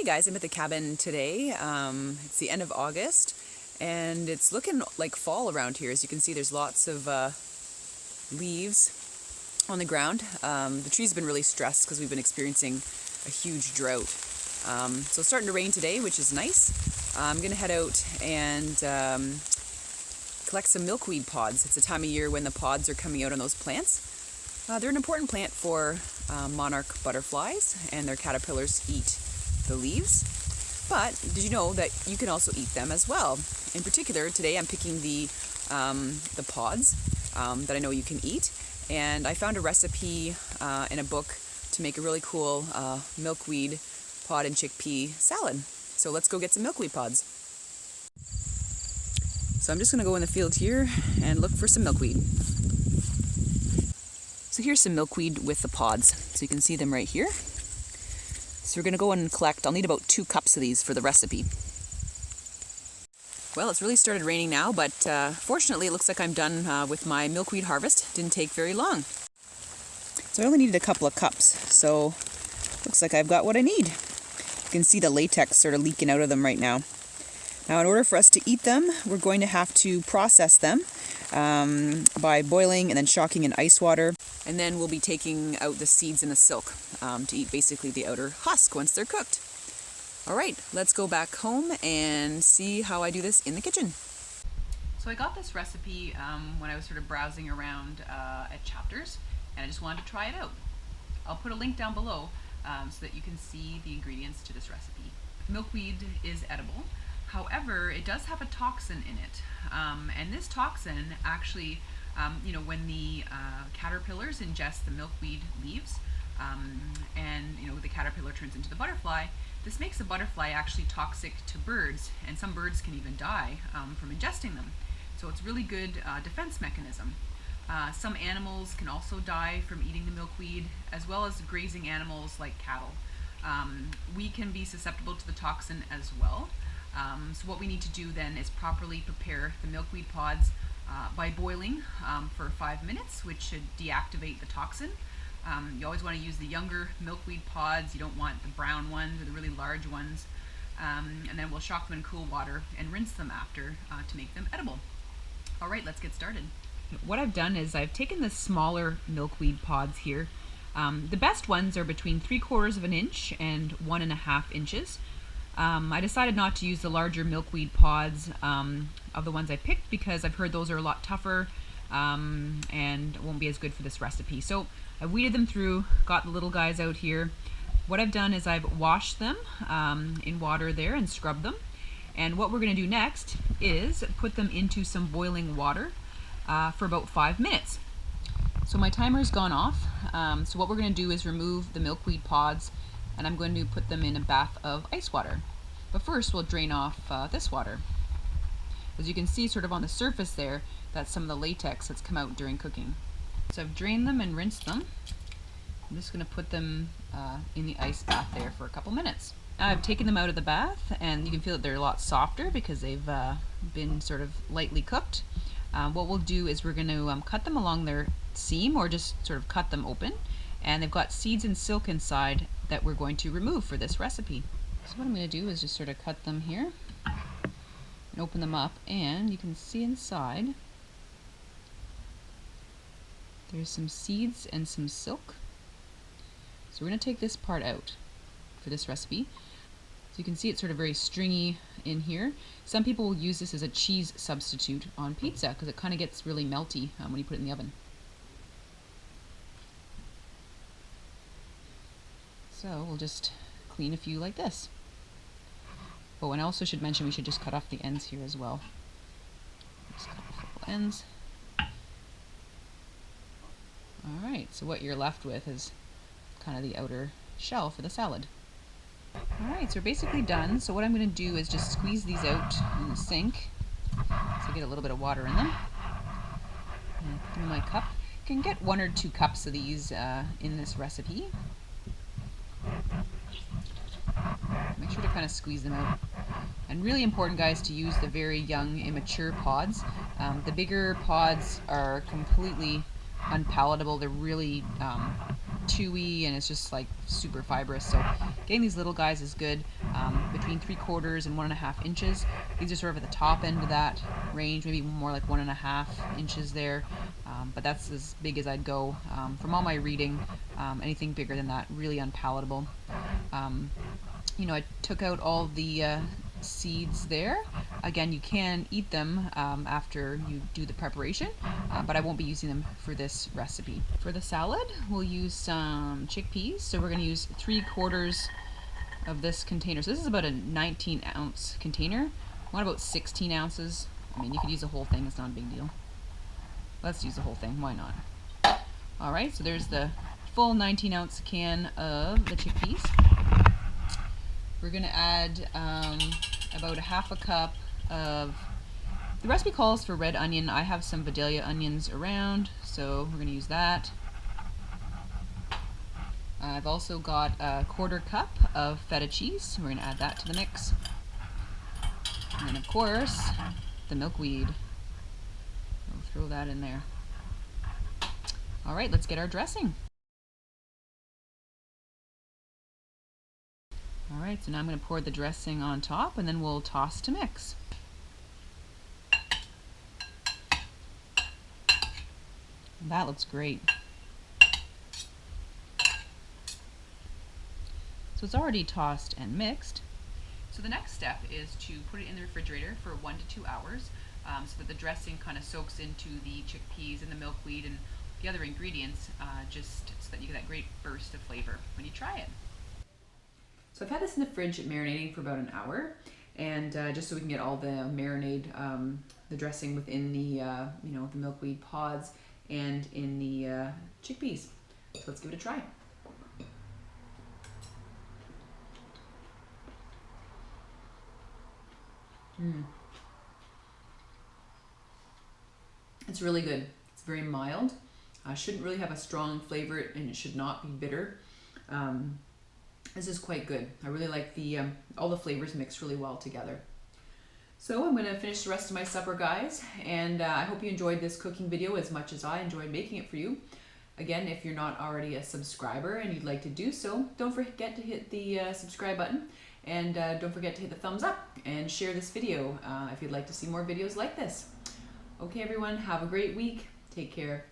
guys, I'm at the cabin today. It's the end of August and it's looking like fall around here. As you can see, there's lots of leaves on the ground. The trees have been really stressed because we've been experiencing a huge drought. So it's starting to rain today, which is nice. I'm going to head out and collect some milkweed pods. It's a time of year when the pods are coming out on those plants. They're an important plant for monarch butterflies, and their caterpillars eat the leaves. But did you know that you can also eat them as well? In particular, today I'm picking the pods that I know you can eat, and I found a recipe in a book to make a really cool milkweed pod and chickpea salad. So let's go get some milkweed pods. So I'm just going to go in the field here and look for some milkweed. So here's some milkweed with the pods. So you can see them right here. So we're going to go and collect. I'll need about 2 cups of these for the recipe. Well, it's really started raining now, but fortunately it looks like I'm done with my milkweed harvest. Didn't take very long. So I only needed a couple of cups, so looks like I've got what I need. You can see the latex sort of leaking out of them right now. Now, in order for us to eat them, we're going to have to process them by boiling and then shocking in ice water. And then we'll be taking out the seeds and the silk to eat basically the outer husk once they're cooked. All right, let's go back home and see how I do this in the kitchen. So I got this recipe when I was sort of browsing around at Chapters, and I just wanted to try it out. I'll put a link down below so that you can see the ingredients to this recipe. Milkweed is edible. However, it does have a toxin in it, and this toxin actually, when the caterpillars ingest the milkweed leaves, and the caterpillar turns into the butterfly, this makes the butterfly actually toxic to birds, and some birds can even die from ingesting them. So it's a really good defense mechanism. Some animals can also die from eating the milkweed, as well as grazing animals like cattle. We can be susceptible to the toxin as well. So what we need to do then is properly prepare the milkweed pods by boiling for 5 minutes, which should deactivate the toxin. You always want to use the younger milkweed pods. You don't want the brown ones or the really large ones. And then we'll shock them in cool water and rinse them after to make them edible. All right, let's get started. What I've done is I've taken the smaller milkweed pods here. The best ones are between 3/4 of an inch and 1.5 inches. I decided not to use the larger milkweed pods of the ones I picked because I've heard those are a lot tougher and won't be as good for this recipe. So I weeded them through, got the little guys out here. What I've done is I've washed them in water there and scrubbed them. And what we're going to do next is put them into some boiling water for about 5 minutes. So my timer's gone off. So what we're going to do is remove the milkweed pods, and I'm going to put them in a bath of ice water. But first we'll drain off this water. As you can see sort of on the surface there, that's some of the latex that's come out during cooking. So I've drained them and rinsed them. I'm just going to put them in the ice bath there for a couple minutes. Now I've taken them out of the bath, and you can feel that they're a lot softer because they've been sort of lightly cooked. What we'll do is we're going to cut them along their seam, or just sort of cut them open, and they've got seeds and silk inside that we're going to remove for this recipe. So what I'm going to do is just sort of cut them here and open them up, and you can see inside there's some seeds and some silk. So we're going to take this part out for this recipe. So you can see it's sort of very stringy in here. Some people will use this as a cheese substitute on pizza because it kind of gets really melty when you put it in the oven. So we'll just clean a few like this. Oh, and I also should mention we should just cut off the ends here as well. Just cut off the ends. Alright, so what you're left with is kind of the outer shell for the salad. Alright, so we're basically done. So what I'm going to do is just squeeze these out in the sink so get a little bit of water in them. And put them in my cup. You can get 1 or 2 cups of these in this recipe. Make sure to kind of squeeze them out. And really important, guys, to use the very young, immature pods. The bigger pods are completely unpalatable. They're really chewy and it's just like super fibrous. So getting these little guys is good, between 3/4 and 1.5 inches. These are sort of at the top end of that range, maybe more like 1.5 inches there. But that's as big as I'd go. From all my reading, anything bigger than that, really unpalatable. You know, I took out all the seeds there. Again, you can eat them after you do the preparation, but I won't be using them for this recipe. For the salad, we'll use some chickpeas. So we're going to use 3/4 of this container. So this is about a 19-ounce container. I want about 16 ounces. I mean, you could use the whole thing, it's not a big deal. Let's use the whole thing, why not? Alright, so there's the full 19-ounce can of the chickpeas. We're going to add about 1/2 cup of, the recipe calls for red onion. I have some Vidalia onions around, so we're going to use that. I've also got a 1/4 cup of feta cheese. We're going to add that to the mix. And then, of course, the milkweed. We'll throw that in there. All right, let's get our dressing. All right, so now I'm going to pour the dressing on top and then we'll toss to mix. That looks great. So it's already tossed and mixed. So the next step is to put it in the refrigerator for 1 to 2 hours so that the dressing kind of soaks into the chickpeas and the milkweed and the other ingredients, just so that you get that great burst of flavor when you try it. So I've had this in the fridge marinating for about an hour, and just so we can get all the marinade, the dressing within the you know, the milkweed pods and in the chickpeas. So let's give it a try. It's really good. It's very mild. Shouldn't really have a strong flavor, and it should not be bitter. This is quite good. I really like the all the flavors mixed really well together. So I'm going to finish the rest of my supper, guys, and I hope you enjoyed this cooking video as much as I enjoyed making it for you. Again, if you're not already a subscriber and you'd like to do so, don't forget to hit the subscribe button, and don't forget to hit the thumbs up and share this video if you'd like to see more videos like this. Okay, everyone, have a great week. Take care.